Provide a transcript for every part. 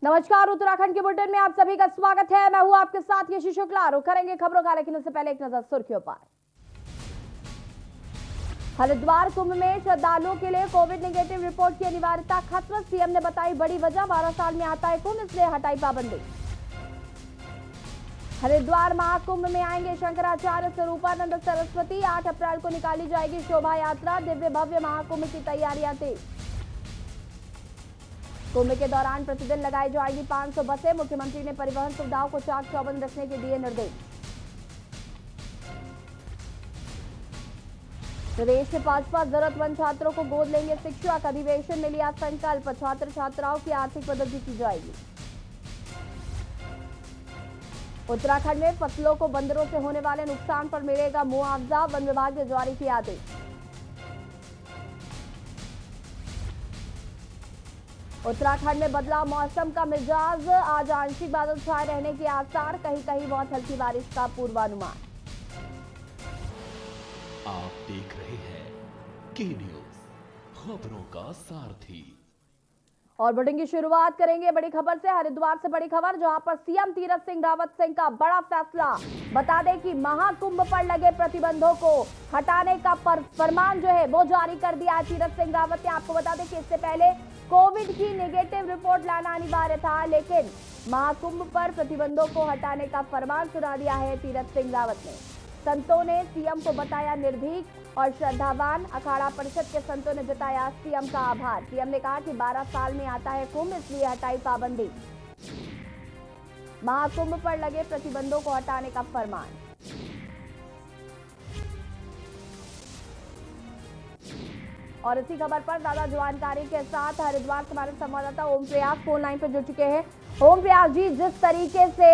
नमस्कार, उत्तराखंड के बुलेटिन में आप सभी का स्वागत है। मैं हूं आपके साथ यशी शुक्ला। रुक करेंगे खबरों का, लेकिन उससे पहले एक नजर सुर्खियों पर। हरिद्वार कुंभ में श्रद्धालुओं के लिए कोविड नेगेटिव रिपोर्ट की अनिवार्यता खत्म। सीएम ने बताई बड़ी वजह, 12 साल में आता है कुंभ, इसलिए हटाई पाबंदी। हरिद्वार महाकुंभ में आएंगे शंकराचार्य स्वरूपानंद सरस्वती। 8 अप्रैल को निकाली जाएगी शोभा यात्रा। दिव्य भव्य महाकुंभ की तैयारियां तेज। कुंभ के दौरान प्रतिदिन लगाई जाएगी 500 बसें। मुख्यमंत्री ने परिवहन सुविधाओं को चाक चौबंद रखने के दिए निर्देश। प्रदेश में भाजपा जरूरतमंद छात्रों को गोद लेंगे शिक्षक। अधिवेशन में लिया संकल्प, छात्र छात्राओं की आर्थिक मदद भी की जाएगी। उत्तराखंड में फसलों को बंदरों से होने वाले नुकसान पर मिलेगा मुआवजा। वन विभाग ने जारी किया आदेश। उत्तराखंड में बदला मौसम का मिजाज। आज आंशिक बादल छाए रहने के आसार, कहीं कहीं बहुत हल्की बारिश का पूर्वानुमान। आप देख रहे हैं के न्यूज, खबरों का सारथी। और बुलेटिन की शुरुआत करेंगे बड़ी खबर से। हरिद्वार से बड़ी खबर, जहां पर सीएम तीरथ सिंह रावत सिंह का बड़ा फैसला। बता दें कि महाकुंभ पर लगे प्रतिबंधों को हटाने का फरमान जो है वो जारी कर दिया है तीरथ सिंह रावत ने। आपको बता दें कि इससे पहले कोविड की नेगेटिव रिपोर्ट लाना अनिवार्य था, लेकिन महाकुंभ पर प्रतिबंधों को हटाने का फरमान सुना दिया है तीरथ सिंह रावत ने। संतों ने सीएम को बताया निर्भीक और श्रद्धावान। अखाड़ा परिषद के संतों ने जताया सीएम का आभार। सीएम ने कहा कि 12 साल में आता है कुंभ, इसलिए हटाई पाबंदी। महाकुंभ पर लगे प्रतिबंधों को हटाने का फरमान। और इसी खबर पर ज्यादा जानकारी के साथ हरिद्वार से हमारे संवाददाता ओम प्रयास फोन लाइन पर जुड़ चुके हैं। ओम प्रयास जी, जिस तरीके से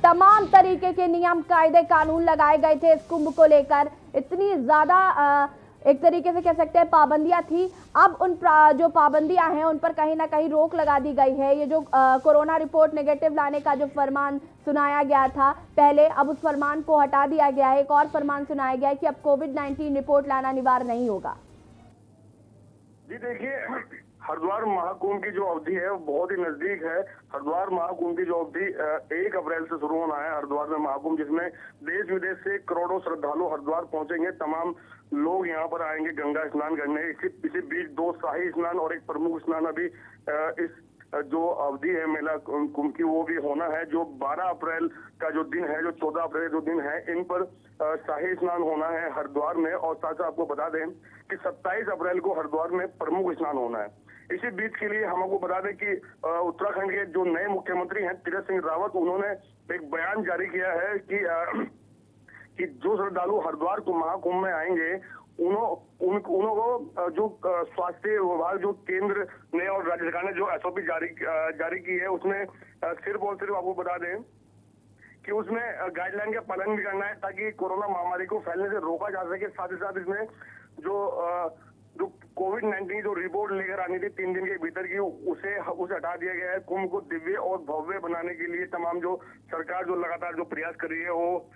तमाम तरीके के नियम कायदे कानून लगाए गए थे इस कुंभ को लेकर, इतनी ज्यादा एक तरीके से कह सकते हैं पाबंदियां थी, अब उन जो पाबंदियां हैं उन पर कहीं ना कहीं रोक लगा दी गई है। ये जो कोरोना रिपोर्ट नेगेटिव लाने का जो फरमान सुनाया गया था पहले, अब उस फरमान को हटा दिया गया है। एक और फरमान सुनाया गया है कि अब कोविड-19 रिपोर्ट लाना अनिवार्य नहीं होगा। जी देखिए, हरिद्वार महाकुंभ की जो अवधि है वो बहुत ही नजदीक है। हरिद्वार महाकुंभ की जो अवधि 1 अप्रैल से शुरू होना है हरिद्वार में महाकुंभ, जिसमें देश विदेश से करोड़ों श्रद्धालु हरिद्वार पहुंचेंगे। तमाम लोग यहाँ पर आएंगे गंगा स्नान करने। इसी बीच 2 शाही स्नान और एक प्रमुख स्नान अभी इस जो अवधि है मेला कुंभ की वो भी होना है। जो 12 अप्रैल का जो दिन है, जो 14 अप्रैल जो दिन है, इन पर शाही स्नान होना है हरिद्वार में। और साथ साथ आपको बता दें कि 27 अप्रैल को हरिद्वार में प्रमुख स्नान होना है। इसी बीच के लिए हम आपको बता दें कि उत्तराखंड के जो नए मुख्यमंत्री हैं तीरथ सिंह रावत, उन्होंने एक बयान जारी किया है कि जो श्रद्धालु हरिद्वार को महाकुंभ में आएंगे उनको जो स्वास्थ्य विभाग, जो केंद्र ने और राज्य सरकार ने जो एसओपी जारी की है, उसमें सिर्फ और सिर्फ आपको बता दें कि उसमें गाइडलाइन का पालन भी करना है ताकि कोरोना महामारी को फैलने से रोका जा सके। साथ ही साथ इसमें जो कोविड-19 जो रिपोर्ट लेकर आनी थी 3 दिन के भीतर की, उसे हटा दिया गया है। कुंभ को दिव्य और भव्य बनाने के लिए तमाम जो सरकार जो लगातार जो प्रयास कर रही है, वो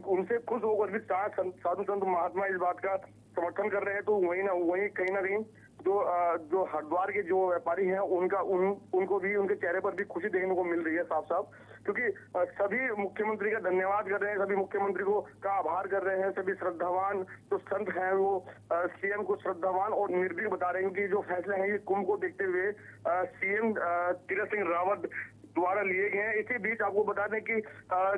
उनसे खुश होकर भी साधु संत महात्मा इस बात का समर्थन कर रहे हैं। तो वही कहीं ना कहीं जो हरिद्वार के जो व्यापारी हैं उनको भी उनके चेहरे पर भी खुशी देखने को मिल रही है साफ साफ, क्योंकि सभी मुख्यमंत्री का धन्यवाद कर रहे हैं, सभी मुख्यमंत्री का आभार कर रहे हैं। सभी श्रद्धावान जो संत हैं वो सीएम को श्रद्धावान और निर्भीक बता रहे हैं कि जो फैसले हैं ये कुंभ को देखते हुए सीएम तीरथ सिंह रावत द्वारा लिए गए हैं। इसी बीच आपको बता दें कि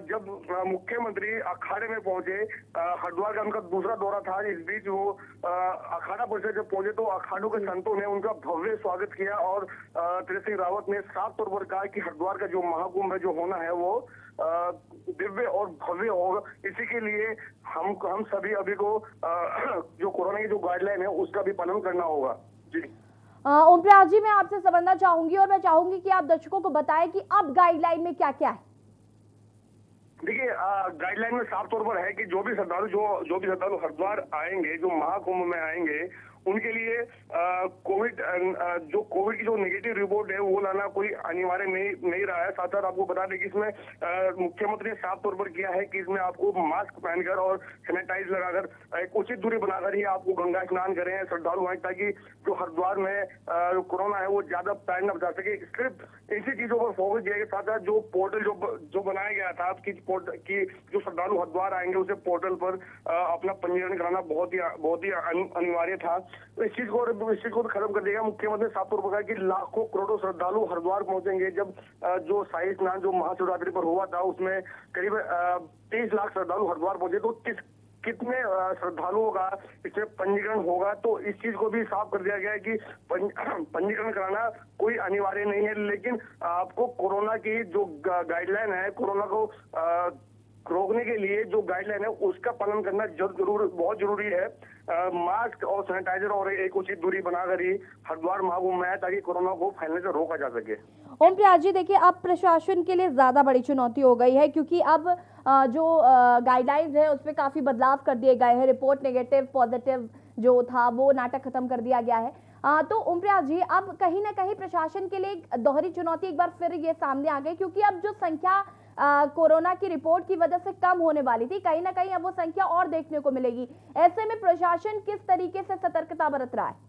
जब मुख्यमंत्री अखाड़े में पहुंचे, हरिद्वार का उनका दूसरा दौरा था, इस बीच वो अखाड़ा परिषद जब पहुंचे तो अखाड़ों के संतों ने उनका भव्य स्वागत किया। और तीरथ सिंह रावत ने साफ तौर पर कहा कि हरिद्वार का जो महाकुंभ है जो होना है वो दिव्य और भव्य होगा। इसी के लिए हम सभी अभी को जो कोरोना की जो गाइडलाइन है उसका भी पालन करना होगा। जी ओम प्रयास जी, मैं आपसे समझना चाहूंगी और मैं चाहूंगी कि आप दर्शकों को बताएं कि अब गाइडलाइन में क्या क्या है। देखिए, गाइडलाइन में साफ तौर पर है कि जो भी श्रद्धालु हरिद्वार आएंगे, जो महाकुंभ में आएंगे, उनके लिए कोविड जो कोविड की जो नेगेटिव रिपोर्ट है वो लाना कोई अनिवार्य नहीं रहा है। साथ साथ आपको बता दें कि इसमें मुख्यमंत्री ने साफ तौर पर किया है कि इसमें आपको मास्क पहनकर और सैनिटाइज लगाकर एक उचित दूरी बनाकर ही आपको गंगा स्नान करें श्रद्धालु आए, ताकि जो हरिद्वार में कोरोना है वो ज्यादा पैर न बचा सके। सिर्फ इसी चीजों पर फोकस दिया गया। साथ साथ जो पोर्टल जो बनाया गया था कि जो श्रद्धालु हरिद्वार आएंगे उसे पोर्टल पर अपना पंजीकरण कराना बहुत ही अनिवार्य था। तो इस चीज को भी खत्म कर देगा। मुख्यमंत्री ने साफ तौर पर कहा कि लाखों करोड़ों श्रद्धालु हरिद्वार पहुंचेंगे। जब जो शाही स्नान जो महाशिवरात्रि पर हुआ था उसमें करीब 30 लाख श्रद्धालु हरिद्वार पहुंचे, तो कितने श्रद्धालुओं का इसमें पंजीकरण होगा। तो इस चीज को भी साफ कर दिया गया है कि पंजीकरण कराना कोई अनिवार्य नहीं है, लेकिन आपको कोरोना की जो गाइडलाइन है, कोरोना को रोकने के लिए जो गाइडलाइन है उसका पालन करना बहुत जरूरी है। मास्क और सैनिटाइजर और एक उचित दूरी बनाकर ही हरिद्वार महाकुंभ में है, ताकि कोरोना को फैलने से रोका जा सके। ओम प्रकाश जी, देखिए अब प्रशासन के लिए ज्यादा बड़ी चुनौती हो गई है, क्योंकि अब जो गाइडलाइंस है उसमें काफी बदलाव कर दिए गए हैं। रिपोर्ट नेगेटिव पॉजिटिव जो था वो नाटक खत्म कर दिया गया है। तो ओम प्रकाश जी, अब कहीं ना कहीं प्रशासन के लिए दोहरी चुनौती एक बार फिर ये सामने आ गई, क्योंकि अब जो संख्या कोरोना की रिपोर्ट की वजह से कम होने वाली थी, कहीं ना कहीं अब वो संख्या और देखने को मिलेगी। ऐसे में प्रशासन किस तरीके से सतर्कता बरत रहा है?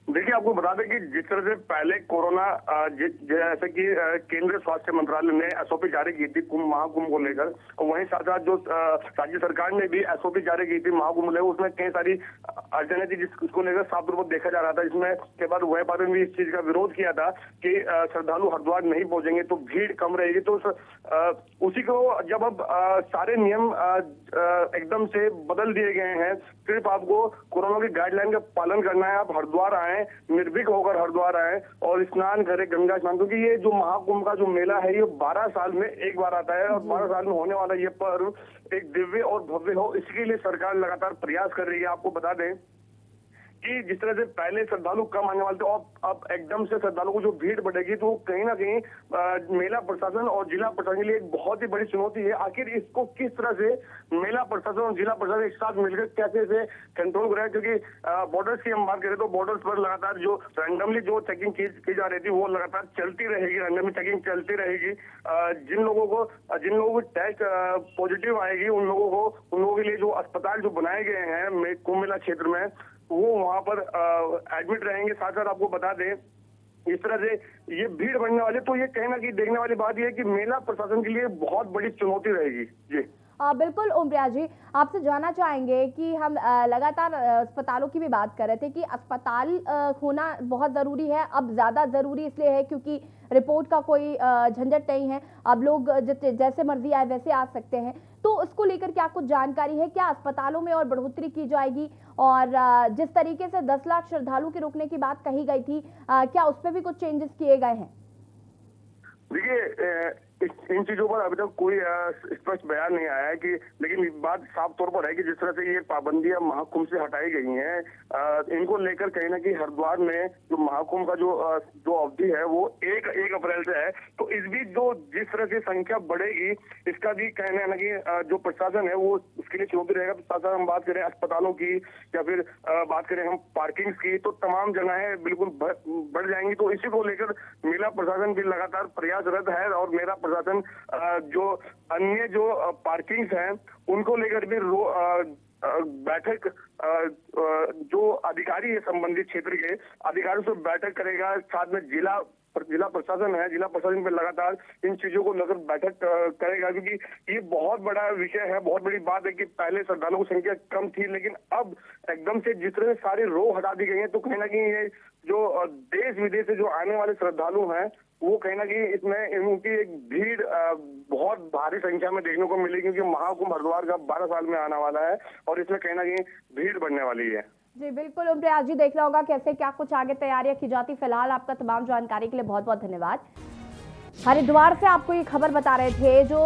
देखिए, आपको बता दें कि जिस तरह से पहले कोरोना जैसे कि केंद्रीय स्वास्थ्य मंत्रालय ने एसओपी जारी की थी महाकुंभ को लेकर, और वहीं साथ साथ जो राज्य सरकार ने भी एसओपी जारी की थी महाकुंभ लेकर, उसमें कई सारी अड़चने थी जिसको लेकर साफ तौर पर देखा जा रहा था। इसमें के बाद व्यापारियों ने भी इस चीज का विरोध किया था कि श्रद्धालु हरिद्वार नहीं पहुंचेंगे तो भीड़ कम रहेगी। तो उसी को जब अब सारे नियम एकदम से बदल दिए गए हैं, सिर्फ आपको कोरोना की गाइडलाइन का पालन करना है। आप हरिद्वार आए, निर्भीक होकर हरिद्वार आए और स्नान करें, गंगा स्नान, क्योंकि ये जो महाकुंभ का जो मेला है ये 12 साल में एक बार आता है, और 12 साल में होने वाला ये पर्व एक दिव्य और भव्य हो, इसके लिए सरकार लगातार प्रयास कर रही है। आपको बता दें कि जिस तरह से पहले श्रद्धालु कम आने वाले थे, और अब एकदम से श्रद्धालुओं को जो भीड़ बढ़ेगी, तो कहीं ना कहीं मेला प्रशासन और जिला प्रशासन के लिए एक बहुत ही बड़ी चुनौती है। आखिर इसको किस तरह से मेला प्रशासन और जिला प्रशासन एक साथ मिलकर कैसे से कंट्रोल करें, क्योंकि बॉर्डर्स की हम बात करें तो बॉर्डर्स पर लगातार जो रैंडमली जो चेकिंग की जा रही थी वो लगातार चलती रहेगी, रैंडमली चेकिंग चलती रहेगी। जिन लोगों को टेस्ट पॉजिटिव आएगी उन लोगों के लिए जो अस्पताल जो बनाए गए हैं कुंभ मेला क्षेत्र में, वो वहां पर एडमिट रहेंगे। साथ साथ आपको बता दें, इस तरह से ये भीड़ बढ़ने वाले, तो ये कहीं ना कहीं देखने वाली बात ये है कि मेला प्रशासन के लिए बहुत बड़ी चुनौती रहेगी। जी बिल्कुल ओम प्रकाश जी, आपसे जानना चाहेंगे कि हम लगातार अस्पतालों की भी बात कर रहे थे कि अस्पताल होना बहुत ज़रूरी है। अब ज़्यादा ज़रूरी इसलिए है क्योंकि रिपोर्ट का कोई झंझट नहीं है, अब लोग जैसे मर्जी आए वैसे आ सकते हैं। तो उसको लेकर क्या कुछ जानकारी है? क्या अस्पतालों में और बढ़ोतरी की जाएगी? और जिस तरीके से 10 लाख श्रद्धालु के रुकने की बात कही गई थी, क्या उस पर भी कुछ चेंजेस किए गए हैं? देखिए, इन चीजों पर अभी तक कोई स्पष्ट बयान नहीं आया है कि, लेकिन बात साफ तौर पर है कि जिस तरह से ये पाबंदियां महाकुंभ से हटाई गई हैं, इनको लेकर कहीं ना कहीं हरिद्वार में जो महाकुंभ का जो अवधि है वो 1 अप्रैल से है। तो इस बीच जिस तरह से संख्या बढ़ेगी, इसका भी कहना है ना कि जो प्रशासन है वो उसके लिए चुनौती रहेगा। तो साथ साथ हम बात करें अस्पतालों की या फिर बात करें हम पार्किंग की, तो तमाम जगहें बिल्कुल बढ़ जाएंगी। तो इसी को लेकर मेला प्रशासन भी लगातार प्रयासरत है, और मेला प्रशासन जो अन्य जो पार्किंग्स हैं उनको लेकर भी बैठक जो अधिकारी है संबंधित क्षेत्र के अधिकारियों से बैठक करेगा। साथ में जिला प्रशासन है, जिला प्रशासन पे लगातार इन चीजों को लेकर बैठक करेगा, क्योंकि ये बहुत बड़ा विषय है, बहुत बड़ी बात है कि पहले श्रद्धालुओं की संख्या कम थी, लेकिन अब एकदम से जिस तरह से सारी रो हटा दी गई है, तो कहीं ना कहीं ये जो देश विदेश से जो आने वाले श्रद्धालु हैं वो कहीं ना कहीं इसमें इनकी एक भीड़ बहुत भारी संख्या में देखने को मिलेगी, क्योंकि महाकुंभ हरिद्वार का 12 साल में आने वाला है और इसमें कहीं ना कहीं भीड़ बढ़ने वाली है। जी बिल्कुल ओम प्रकाश जी, देखना होगा कैसे क्या कुछ आगे तैयारियां की जाती। फिलहाल आपका तमाम जानकारी के लिए बहुत बहुत धन्यवाद। हरिद्वार से आपको ये खबर बता रहे थे, जो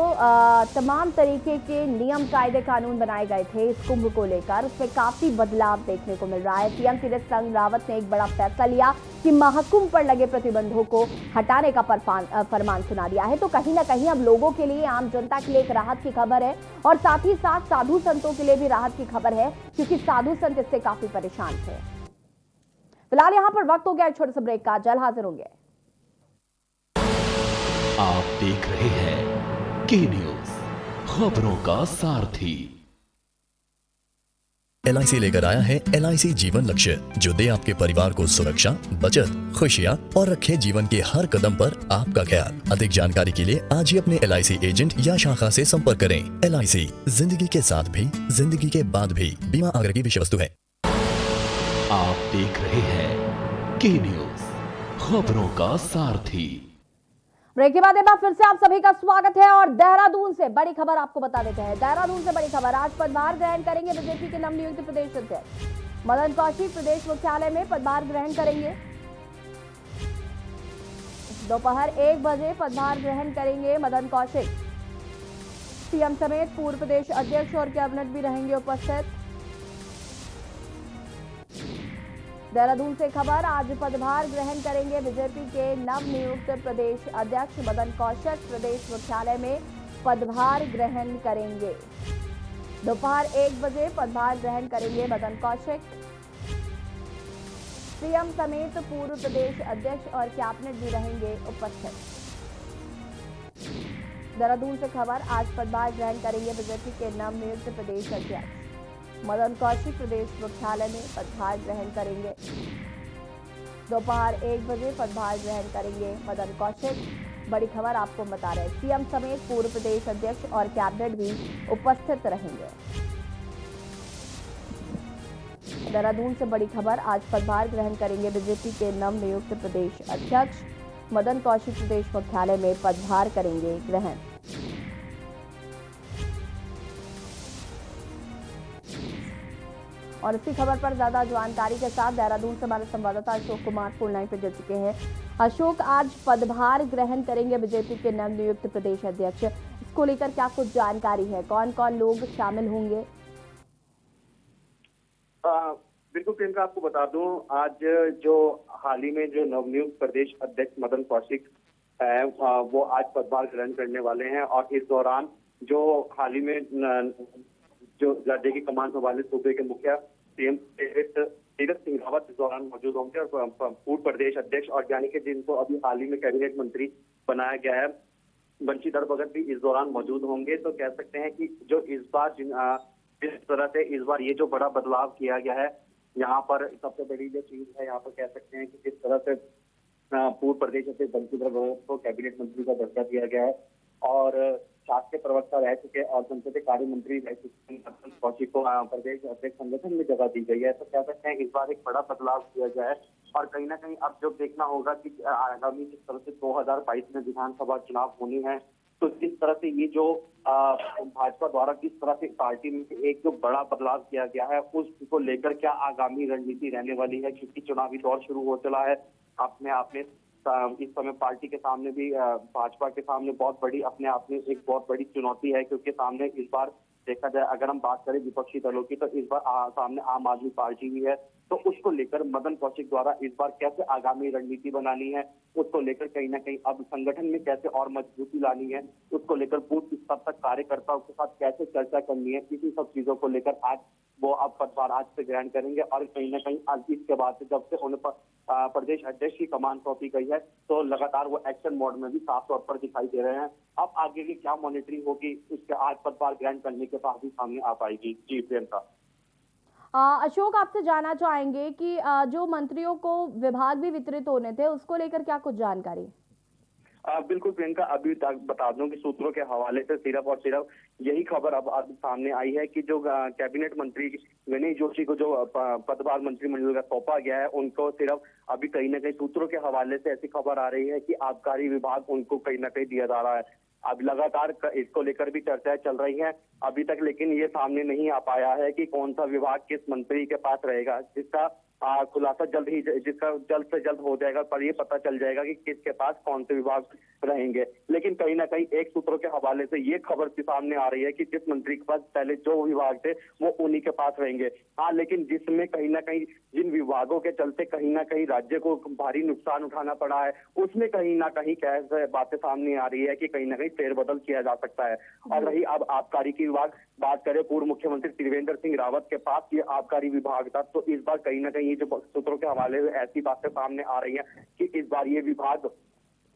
तमाम तरीके के नियम कायदे कानून बनाए गए थे इस कुंभ को लेकर, उसमें काफी बदलाव देखने को मिल रहा है। सीएम तीरथ सिंह रावत ने एक बड़ा फैसला लिया कि महाकुंभ पर लगे प्रतिबंधों को हटाने का फरमान सुना दिया है। तो कहीं ना कहीं अब लोगों के लिए, आम जनता के लिए एक राहत की खबर है, और साथ ही साथ साधु संतों के लिए भी राहत की खबर है, क्योंकि साधु संत इससे काफी परेशान थे। फिलहाल यहाँ पर वक्त हो गया एक छोटे से ब्रेक का, जल्द हाजिर होंगे। आप देख रहे हैं के न्यूज, खबरों का सारथी। LIC लेकर आया है LIC जीवन लक्ष्य, जो दे आपके परिवार को सुरक्षा, बचत, खुशियाँ और रखे जीवन के हर कदम पर आपका ख्याल। अधिक जानकारी के लिए आज ही अपने LIC एजेंट या शाखा से संपर्क करें। LIC, जिंदगी के साथ भी, जिंदगी के बाद भी। बीमा आग्रह की विषय वस्तु है। आप देख रहे हैं के न्यूज, खबरों का सारथी। ब्रेक के बाद एक बार फिर से आप सभी का स्वागत है, और देहरादून से बड़ी खबर आपको बता देते हैं। देहरादून से बड़ी खबर, आज पदभार ग्रहण करेंगे बीजेपी के नवनियुक्त प्रदेश अध्यक्ष मदन कौशिक। प्रदेश मुख्यालय में पदभार ग्रहण करेंगे। दोपहर 1 बजे पदभार ग्रहण करेंगे मदन कौशिक। सीएम समेत पूर्व प्रदेश अध्यक्ष और कैबिनेट भी रहेंगे उपस्थित। देहरादून से खबर, आज पदभार ग्रहण करेंगे बीजेपी के नवनियुक्त प्रदेश अध्यक्ष मदन कौशिक। प्रदेश मुख्यालय में पदभार ग्रहण करेंगे। दोपहर 1 बजे पदभार ग्रहण करेंगे मदन कौशिक। सीएम समेत पूर्व प्रदेश अध्यक्ष और कैबिनेट भी रहेंगे उपस्थित। देहरादून से खबर, आज पदभार ग्रहण करेंगे बीजेपी के नवनियुक्त प्रदेश अध्यक्ष मदन कौशिक। प्रदेश मुख्यालय में पदभार ग्रहण करेंगे। दोपहर 1 बजे पदभार ग्रहण करेंगे मदन कौशिक। बड़ी खबर आपको बता रहे हैं, सीएम समेत पूर्व प्रदेश अध्यक्ष और कैबिनेट भी उपस्थित रहेंगे। देहरादून से बड़ी खबर, आज पदभार ग्रहण करेंगे बीजेपी के नवनियुक्त प्रदेश अध्यक्ष मदन कौशिक। प्रदेश मुख्यालय में पदभार करेंगे ग्रहण। और इसी खबर पर ज्यादा जानकारी के साथ देहरादून से हमारे संवाददाता अशोक कुमार फोन लाइन पर जुड़ चुके हैं। अशोक, आज पदभार ग्रहण करेंगे बीजेपी के नवनियुक्त प्रदेश अध्यक्ष, इसको लेकर क्या कुछ जानकारी है? कौन कौन लोग शामिल होंगे? बिल्कुल प्रियंका, आपको बता दूं, आज जो हाल ही में जो नवनियुक्त प्रदेश अध्यक्ष मदन कौशिक है, वो आज पदभार ग्रहण करने वाले हैं। और इस दौरान जो हाल ही में जो राज्य की कमान संभाले सूबे के मुखिया सीएम तीरथ सिंह रावत इस दौरान मौजूद होंगे, और पूर्व प्रदेश अध्यक्ष और यानी कि जिनको अभी हाल ही में कैबिनेट मंत्री बनाया गया है बंशीधर भगत भी इस दौरान मौजूद होंगे। तो कह सकते हैं कि जो इस बार जिस तरह से इस बार ये जो बड़ा बदलाव किया गया है, यहाँ पर सबसे बड़ी जो चीज है, यहाँ पर कह सकते हैं कि जिस तरह से पूर्व प्रदेश अध्यक्ष बंशीधर भगत को कैबिनेट मंत्री का दर्जा दिया गया है, और शासकीय प्रवक्ता रह चुके और संसदीय कार्य मंत्री रह चुके कौशिक को प्रदेश अध्यक्ष संगठन में जगह दी गई है। तो कह सकते हैं इस बार एक बड़ा बदलाव किया गया है। और कहीं ना कहीं अब जो देखना होगा कि आगामी जिस तरह से 2022 में विधानसभा चुनाव होनी है, तो जिस तरह से ये जो भाजपा द्वारा किस तरह से पार्टी में एक जो बड़ा बदलाव किया गया है, उसको लेकर क्या आगामी रणनीति रहने वाली है, क्योंकि चुनावी दौर शुरू हो चला है। अपने आप में इस समय पार्टी के सामने भी, भाजपा के सामने बहुत बड़ी, अपने आप में एक बहुत बड़ी चुनौती है, क्योंकि सामने इस बार देखा जाए, अगर हम बात करें विपक्षी दलों की, तो इस बार सामने आम आदमी पार्टी भी है। तो उसको लेकर मदन कौशिक द्वारा इस बार कैसे आगामी रणनीति बनानी है, उसको लेकर कहीं ना कहीं अब संगठन में कैसे और मजबूती लानी है, उसको लेकर बूथ स्तर तक कार्यकर्ताओं के साथ कैसे चर्चा करनी है, इसी सब चीजों को लेकर आज वो अब पदभार आज से ग्रहण करेंगे। और कहीं ना कहीं आज इसके बाद से जब से उन्हें प्रदेश अध्यक्ष की कमान सौंपी गई है, तो लगातार वो एक्शन मोड में भी साफ तौर पर दिखाई दे रहे हैं। अब आगे की क्या मॉनिटरिंग होगी, उसके आज पदभार ग्रहण करने के बाद ही सामने आ पाएगी। जी प्रियंका। अशोक, आपसे जानना चाहेंगे कि जो मंत्रियों को विभाग भी वितरित होने थे, उसको लेकर क्या कुछ जानकारी? बिल्कुल प्रियंका, अभी तक बता दूं कि सूत्रों के हवाले से सिर्फ और सिर्फ यही खबर अब सामने आई है कि जो कैबिनेट मंत्री विनय जोशी को जो पदभार मंत्रिमंडल का सौंपा गया है, उनको सिर्फ अभी कहीं ना कहीं सूत्रों के हवाले से ऐसी खबर आ रही है कि आबकारी विभाग उनको कहीं ना कहीं दिया जा रहा है। अब लगातार इसको लेकर भी चर्चाएं चल रही हैं अभी तक, लेकिन ये सामने नहीं आ पाया है कि कौन सा विभाग किस मंत्री के पास रहेगा, जिसका खुलासा जिसका जल्द से जल्द हो जाएगा, पर ये पता चल जाएगा कि किसके पास कौन से विभाग रहेंगे। लेकिन कहीं ना कहीं एक सूत्रों के हवाले से ये खबर भी सामने आ रही है कि जिस मंत्री के पास पहले जो विभाग थे वो उन्हीं के पास रहेंगे। हाँ, लेकिन जिसमें कहीं ना कहीं जिन विभागों के चलते कहीं ना कहीं राज्य को भारी नुकसान उठाना पड़ा है, उसमें कहीं ना कहीं कैसे बातें सामने आ रही है कि कहीं ना कहीं फेरबदल किया जा सकता है। और रही अब आबकारी की बात करें, पूर्व मुख्यमंत्री त्रिवेंद्र सिंह रावत के पास ये आबकारी विभाग था, तो इस बार कहीं ना कहीं ये जो सूत्रों के हवाले से ऐसी बातें सामने आ रही हैं कि इस बार ये विभाग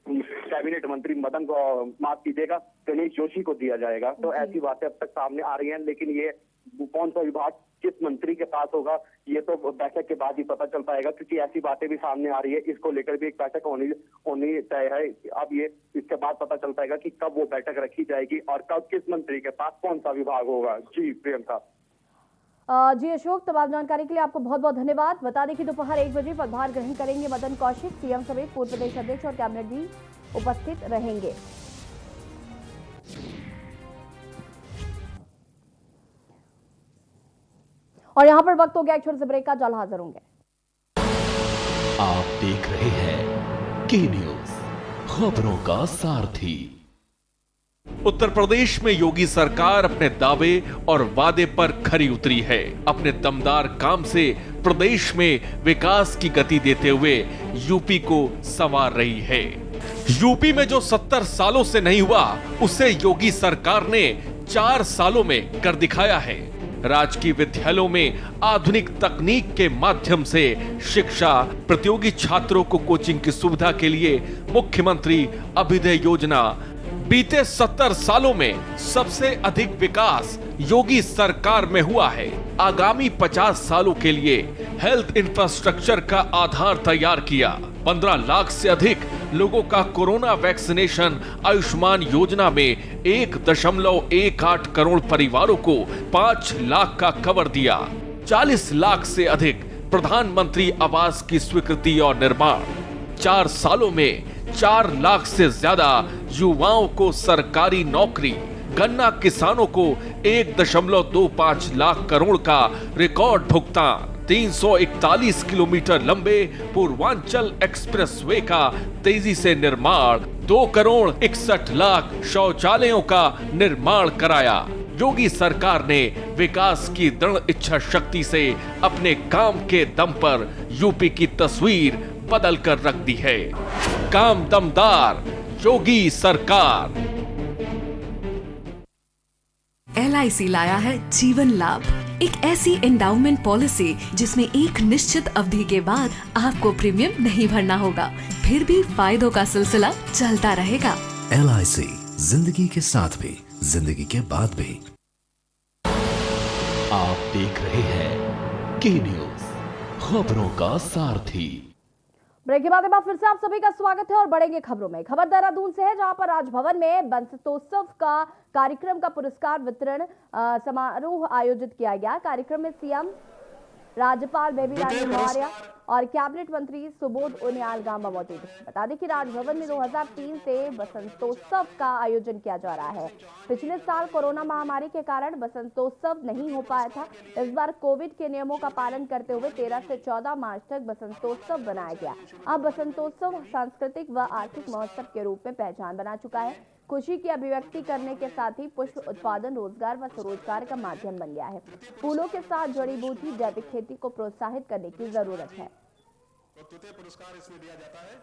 कैबिनेट मंत्री माफ कीजिएगा, गणेश जोशी को दिया जाएगा। तो ऐसी बातें अब तक सामने आ रही हैं, लेकिन ये कौन सा विभाग किस मंत्री के पास होगा ये तो बैठक के बाद ही पता चल पाएगा, क्योंकि ऐसी बातें भी सामने आ रही है। इसको लेकर भी एक बैठक होनी तय है। अब ये इसके बाद पता चल पाएगा कि कब वो बैठक रखी जाएगी और कब किस मंत्री के पास कौन सा विभाग होगा। जी प्रियंका। जी अशोक, तमाम जानकारी के लिए आपको बहुत बहुत धन्यवाद। बता दें कि दोपहर 1 बजे पदभार ग्रहण करेंगे मदन कौशिक। सीएम समेत पूर्व प्रदेश अध्यक्ष और कैबिनेट भी उपस्थित रहेंगे। और यहां पर वक्त हो गया एक छोटे से ब्रेक का, जल्द हाजिर होंगे। आप देख रहे हैं के न्यूज, खबरों का सारथी। उत्तर प्रदेश में योगी सरकार अपने दावे और वादे पर खरी उतरी है। अपने दमदार काम से प्रदेश में विकास की गति देते हुए यूपी को संवार रही है। यूपी में जो 70 सालों से नहीं हुआ, उसे योगी सरकार ने 4 सालों में कर दिखाया है। राजकीय विद्यालयों में आधुनिक तकनीक के माध्यम से शिक्षा, प्रतियोगी छात्रों को कोचिंग की सुविधा के लिए मुख्यमंत्री अभ्युदय योजना। बीते 70 सालों में सबसे अधिक विकास योगी सरकार में हुआ है। आगामी 50 सालों के लिए हेल्थ इंफ्रास्ट्रक्चर का आधार तैयार किया। 15 लाख से अधिक लोगों का कोरोना वैक्सीनेशन। आयुष्मान योजना में 1.18 करोड़ परिवारों को 5 लाख का कवर दिया। 40 लाख से अधिक प्रधानमंत्री आवास की स्वीकृति और निर्माण। 4 सालों में 4 लाख से ज्यादा युवाओं को सरकारी नौकरी। गन्ना किसानों को 1.25 लाख करोड़ का रिकॉर्ड भुगतान। 341 किलोमीटर लंबे पूर्वांचल एक्सप्रेसवे का तेजी से निर्माण। 2 करोड़ 61 लाख शौचालयों का निर्माण कराया। योगी सरकार ने विकास की दृढ़ इच्छा शक्ति से अपने काम के दम पर यूपी की तस्वीर बदल कर रख दी है। काम दमदार, योगी सरकार। LIC लाया है जीवन लाभ, एक ऐसी एंडाउमेंट पॉलिसी जिसमें एक निश्चित अवधि के बाद आपको प्रीमियम नहीं भरना होगा, फिर भी फायदों का सिलसिला चलता रहेगा। LIC, जिंदगी के साथ भी, जिंदगी के बाद भी। आप देख रहे हैं के न्यूज, खबरों का सारथी। ब्रेक के बाद एक बार फिर से आप सभी का स्वागत है और बढ़ेंगे खबरों में। खबर देहरादून से है, जहां पर राजभवन में वसंतोत्सव का कार्यक्रम का पुरस्कार वितरण समारोह आयोजित किया गया। कार्यक्रम में सीएम, राज्यपाल बेबी रानी मौर्य और कैबिनेट मंत्री सुबोध उनियाल गामा मौजूद। बता दें कि राजभवन में 2003 से वसंतोत्सव का आयोजन किया जा रहा है। पिछले साल कोरोना महामारी के कारण वसंतोत्सव नहीं हो पाया था। इस बार कोविड के नियमों का पालन करते हुए 13 से 14 मार्च तक वसंतोत्सव बनाया गया। अब वसंतोत्सव सांस्कृतिक व आर्थिक महोत्सव के रूप में पहचान बना चुका है। खुशी की अभिव्यक्ति करने के साथ ही पुष्प उत्पादन रोजगार व स्वरोजगार का माध्यम बन गया है। फूलों के साथ जड़ी बूटी जैविक खेती को प्रोत्साहित करने की जरूरत है। पुरस्कार इसमें दिया जाता है।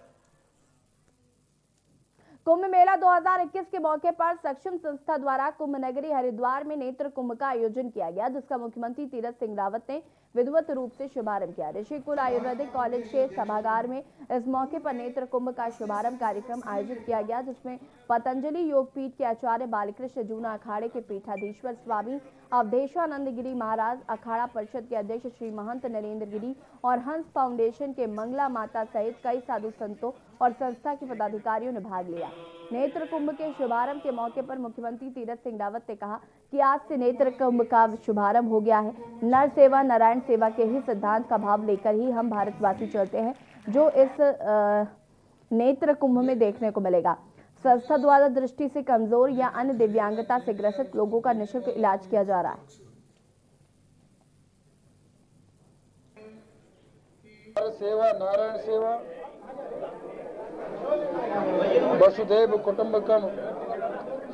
कुंभ मेला 2021 के मौके पर सक्षम संस्था द्वारा कुंभ नगरी हरिद्वार में नेत्र कुंभ का आयोजन किया गया, जिसका मुख्यमंत्री तीरथ सिंह रावत ने विधिवत रूप से शुभारंभ किया। ऋषिकुल आयुर्वेदिक कॉलेज के सभागार में इस मौके पर नेत्र कुंभ का शुभारंभ कार्यक्रम आयोजित किया गया, जिसमें पतंजलि योगपीठ के आचार्य बालकृष्ण जूना अखाड़े के पीठाधीश्वर स्वामी अवधेशानंद गिरी महाराज, अखाड़ा परिषद के अध्यक्ष श्री महंत नरेंद्र गिरी और हंस फाउंडेशन के मंगला माता सहित कई साधु संतों और संस्था के पदाधिकारियों ने भाग लिया। नेत्र कुंभ के शुभारंभ के मौके पर मुख्यमंत्री तीरथ सिंह रावत ने कहा कि आज से नेत्र कुंभ का शुभारंभ हो गया है। नर सेवा नारायण सेवा के ही सिद्धांत का भाव लेकर ही हम भारतवासी चलते हैं, जो इस नेत्र कुंभ में देखने को मिलेगा। संस्था द्वारा दृष्टि से कमजोर या अन्य दिव्यांगता से ग्रसित लोगों का निःशुल्क इलाज किया जा रहा है। नर सेवा नारायण सेवा, वसुधैव कुटुंबकम,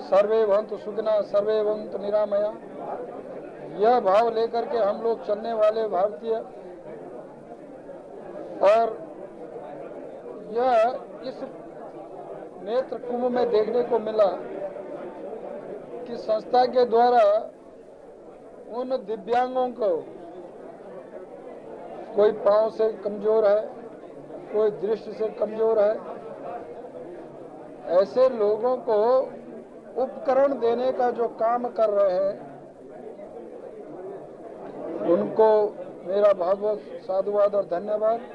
सर्वे भवन्तु सुखिनः सर्वे भवन्तु निरामया। यह भाव लेकर के हम लोग चलने वाले भारतीय, और यह इस नेत्र कुंभ में देखने को मिला कि संस्था के द्वारा उन दिव्यांगों को, कोई पांव से कमजोर है, कोई दृष्टि से कमजोर है, ऐसे लोगों को उपकरण देने का जो काम कर रहे हैं, उनको मेरा बहुत बहुत साधुवाद और धन्यवाद।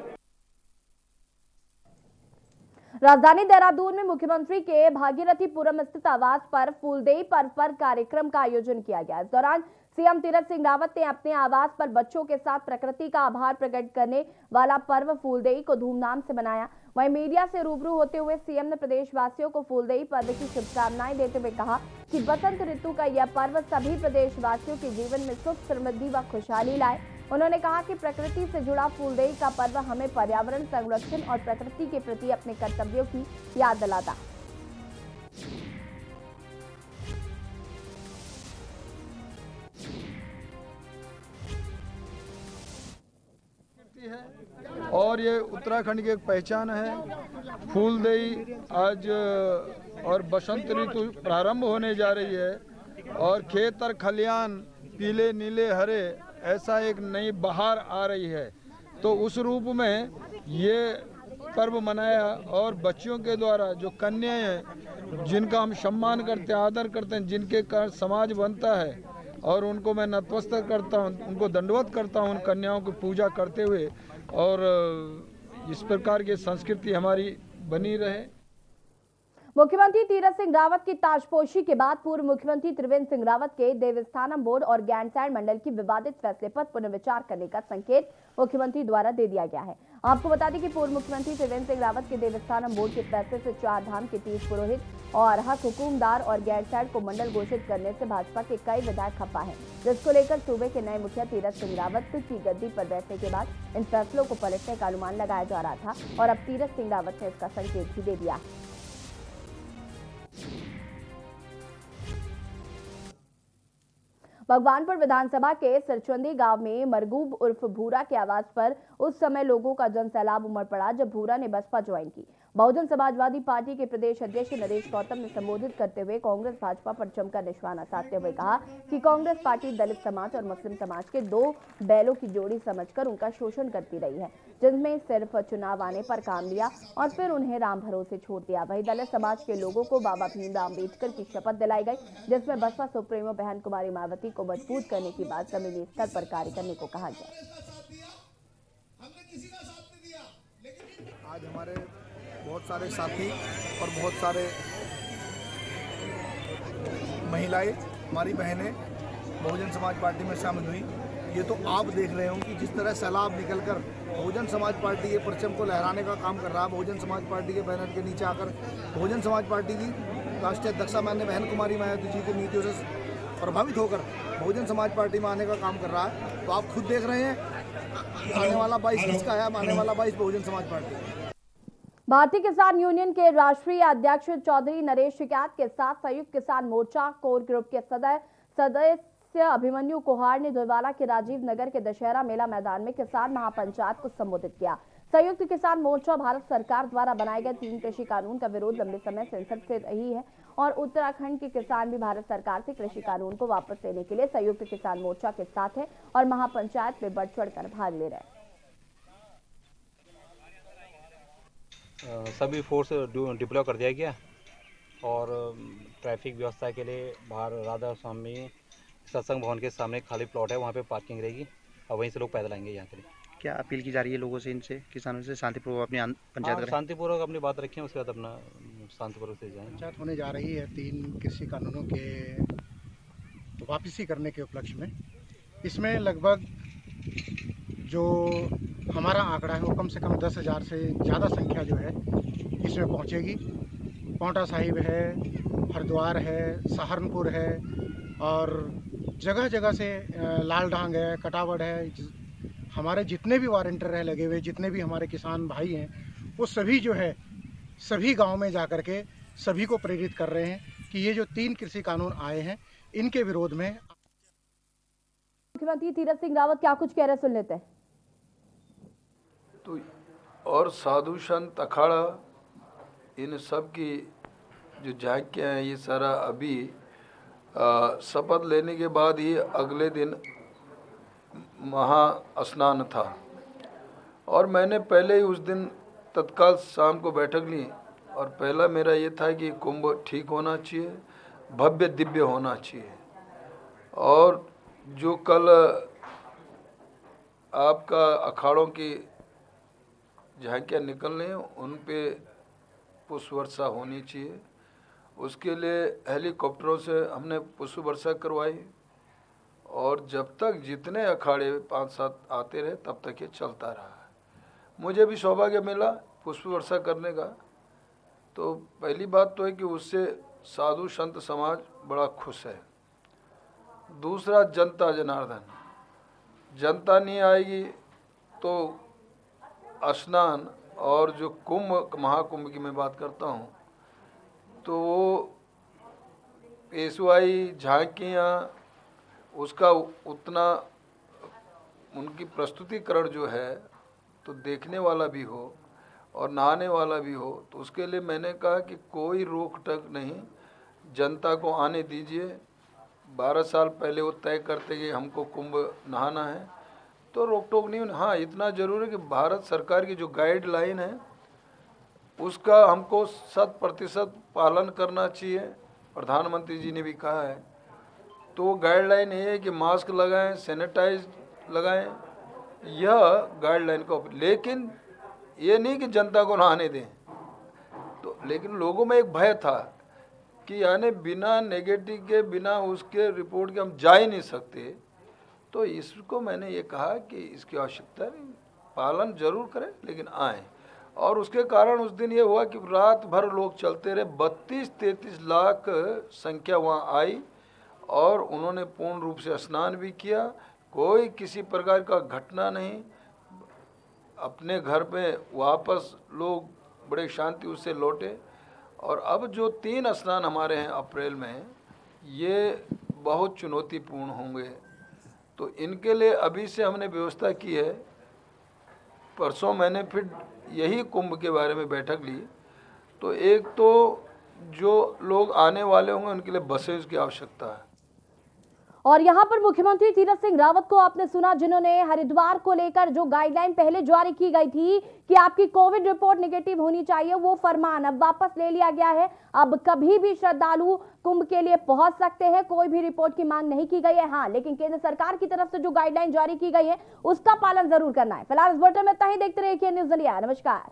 राजधानी देहरादून में मुख्यमंत्री के भागीरथीपुरम स्थित आवास पर फूलदेई पर्व पर कार्यक्रम का आयोजन किया गया। इस दौरान सीएम तीरथ सिंह रावत ने अपने आवास पर बच्चों के साथ प्रकृति का आभार प्रकट करने वाला पर्व फूलदेई को धूमधाम से मनाया। वहीं मीडिया से रूबरू होते हुए सीएम ने प्रदेशवासियों को फूलदेई पर्व की शुभकामनाएं देते हुए कहा कि बसंत ऋतु का यह पर्व सभी प्रदेशवासियों के जीवन में सुख समृद्धि व खुशहाली लाए। उन्होंने कहा कि प्रकृति से जुड़ा फूलदेई का पर्व हमें पर्यावरण संरक्षण और प्रकृति के प्रति अपने कर्तव्यों की याद दिलाता है। और ये उत्तराखंड की एक पहचान है। फूलदेई आज और बसंत ऋतु प्रारंभ होने जा रही है, और खेत और खलियान पीले नीले हरे, ऐसा एक नई बहार आ रही है। तो उस रूप में ये पर्व मनाया, और बच्चियों के द्वारा जो कन्याएं हैं, जिनका हम सम्मान करते हैं, आदर करते हैं, जिनके कारण समाज बनता है, और उनको मैं नतमस्तक करता हूं, उनको दंडवत करता हूं, उन कन्याओं की पूजा करते हुए, और इस प्रकार की संस्कृति हमारी बनी रहे। मुख्यमंत्री तीरथ सिंह रावत की ताजपोशी के बाद पूर्व मुख्यमंत्री त्रिवेंद्र सिंह रावत के देवस्थानम बोर्ड और गैंडसैंड मंडल की विवादित फैसले पर पुनर्विचार करने का संकेत मुख्यमंत्री द्वारा दे दिया गया है। आपको बता दें कि पूर्व मुख्यमंत्री त्रिवेंद्र सिंह रावत के देवस्थानम बोर्ड के फैसले से 4 धाम के 30 पुरोहित और हक हुकुमदार और गैंडसैंड को मंडल घोषित करने से भाजपा के कई विधायक खफा हैं, जिसको लेकर सूबे के नए मुखिया तीरथ सिंह रावत की गद्दी पर बैठने के बाद इन फैसलों को पलटने का अनुमान लगाया जा रहा था, और अब तीरथ सिंह रावत ने इसका संकेत भी दे दिया। भगवानपुर विधानसभा के सरचुंदी गांव में मरगूब उर्फ भूरा के आवास पर उस समय लोगों का जनसैलाब उमड़ पड़ा जब भूरा ने बसपा ज्वाइन की। बहुजन समाजवादी पार्टी के प्रदेश अध्यक्ष नरेश गौतम ने संबोधित करते हुए कांग्रेस भाजपा पर जमकर निशाना साधते हुए कहा कि कांग्रेस पार्टी दलित समाज और मुस्लिम समाज के 2 बैलों की जोड़ी समझकर उनका शोषण करती रही है, जिनमें सिर्फ चुनाव आने पर काम लिया और फिर उन्हें राम भरोसे छोड़ दिया। वहीं दलित समाज के लोगों को बाबा भीमराव अम्बेडकर की शपथ दिलाई गई, जिसमें बसपा सुप्रीमो बहन कुमारी मायावती को मजबूत करने की बात जमीनी स्तर पर कार्य करने को कहा गया। आज हमारे बहुत सारे साथी और बहुत सारे महिलाएं, हमारी बहनें बहुजन समाज पार्टी में शामिल हुई। ये तो आप देख रहे हो कि जिस तरह सैलाब निकलकर बहुजन समाज पार्टी के परचम को लहराने का काम कर रहा है। बहुजन समाज पार्टी के बैनर के नीचे आकर बहुजन समाज पार्टी की राष्ट्रीय अध्यक्षा माननीय बहन कुमारी मायावती जी की नीतियों से प्रभावित होकर बहुजन समाज पार्टी में आने का काम कर रहा है। तो आप खुद देख रहे हैं कि आने वाला 22 किसका है। आने वाला 22 बहुजन समाज पार्टी। भारतीय किसान यूनियन के राष्ट्रीय अध्यक्ष चौधरी नरेश टिकैत के साथ संयुक्त किसान मोर्चा कोर ग्रुप के सदस्य अभिमन्यु कोहार ने धोईवाला के राजीव नगर के दशहरा मेला मैदान में किसान महापंचायत को संबोधित किया। संयुक्त किसान मोर्चा भारत सरकार द्वारा बनाए गए 3 कृषि कानून का विरोध लंबे समय से संसद से रही है, और उत्तराखंड के किसान भी भारत सरकार से कृषि कानून को वापस लेने के लिए संयुक्त किसान मोर्चा के साथ है और महापंचायत में बढ़ चढ़कर भाग ले रहे हैं। सभी फोर्स डिप्लॉय कर दिया गया, और ट्रैफिक व्यवस्था के लिए बाहर राधा स्वामी सत्संग भवन के सामने खाली प्लॉट है, वहाँ पे पार्किंग रहेगी और वहीं से लोग पैदल आएंगे यहाँ के लिए। क्या अपील की जा रही है लोगों से, इनसे किसानों से शांतिपूर्वक अपनी पंचायत करें? शांतिपूर्वक अपनी बात रखें, उसके बाद अपना शांतिपूर्वक से जाएं। पंचायत होने जा रही है 3 कृषि कानूनों के वापसी करने के उपलक्ष्य में। इसमें लगभग जो हमारा आंकड़ा है वो कम से कम 10,000 से ज़्यादा संख्या जो है इसमें पहुंचेगी। पांवटा साहिब है, हरिद्वार है, सहारनपुर है, और जगह जगह से लाल डांग है, कटावड़ है। हमारे जितने भी वॉलंटियर हैं लगे हुए, जितने भी हमारे किसान भाई हैं, वो सभी जो है सभी गांव में जाकर के सभी को प्रेरित कर रहे हैं कि ये जो 3 कृषि कानून आए हैं इनके विरोध में। मुख्यमंत्री तीरथ सिंह रावत क्या कुछ कह रहे सुन लेते हैं। तो और साधु संत अखाड़ा इन सब की जो झांकियाँ हैं, ये सारा अभी शपथ लेने के बाद ही अगले दिन महा स्नान था और मैंने पहले ही उस दिन तत्काल शाम को बैठक ली और पहला मेरा ये था कि कुंभ ठीक होना चाहिए, भव्य दिव्य होना चाहिए। और जो कल आपका अखाड़ों की झांकियाँ निकल रही हैं उन पे पुष्प वर्षा होनी चाहिए। उसके लिए हेलीकॉप्टरों से हमने पुष्प वर्षा करवाई और जब तक जितने अखाड़े 5-7 आते रहे तब तक ये चलता रहा। मुझे भी सौभाग्य मिला पुष्प वर्षा करने का। तो पहली बात तो है कि उससे साधु संत समाज बड़ा खुश है। दूसरा, जनता जनार्दन, जनता नहीं आएगी तो स्नान और जो कुंभ महाकुंभ की मैं बात करता हूँ तो वो पेशवाई झांकियाँ उसका उतना उनकी प्रस्तुतिकरण जो है तो देखने वाला भी हो और नहाने वाला भी हो। तो उसके लिए मैंने कहा कि कोई रोक टोक नहीं, जनता को आने दीजिए। 12 साल पहले वो तय करते कि हमको कुंभ नहाना है तो रोक टोक नहीं। हाँ, इतना ज़रूर है कि भारत सरकार की जो गाइडलाइन है उसका हमको 100% पालन करना चाहिए। प्रधानमंत्री जी ने भी कहा है। तो वो गाइडलाइन ये है कि मास्क लगाएं, सैनिटाइज लगाएं, यह गाइडलाइन को, लेकिन ये नहीं कि जनता को नहाने दें। तो लेकिन लोगों में एक भय था कि यानी बिना नेगेटिव के, बिना उसके रिपोर्ट के हम जा ही नहीं सकते। तो इसको मैंने ये कहा कि इसकी आवश्यकता नहीं, पालन जरूर करें लेकिन आएँ। और उसके कारण उस दिन ये हुआ कि रात भर लोग चलते रहे। 32-33 लाख संख्या वहाँ आई और उन्होंने पूर्ण रूप से स्नान भी किया। कोई किसी प्रकार का घटना नहीं। अपने घर पे वापस लोग बड़े शांति उससे लौटे। और अब जो 3 स्नान हमारे हैं अप्रैल में, ये बहुत चुनौतीपूर्ण होंगे। तो इनके लिए अभी से हमने व्यवस्था की है। परसों मैंने फिर यही कुंभ के बारे में बैठक ली। तो एक तो जो लोग आने वाले होंगे उनके लिए बसेस की आवश्यकता है। और यहाँ पर मुख्यमंत्री तीरथ सिंह रावत को आपने सुना, जिन्होंने हरिद्वार को लेकर जो गाइडलाइन पहले जारी की गई थी कि आपकी कोविड रिपोर्ट नेगेटिव होनी चाहिए, वो फरमान अब वापस ले लिया गया है। अब कभी भी श्रद्धालु कुंभ के लिए पहुंच सकते हैं, कोई भी रिपोर्ट की मांग नहीं की गई है। हाँ, लेकिन केंद्र सरकार की तरफ से जो गाइडलाइन जारी की गई है उसका पालन जरूर करना है। फिलहाल इस बुलेटिन में इतना ही। देखते रहिए KN News इंडिया। नमस्कार।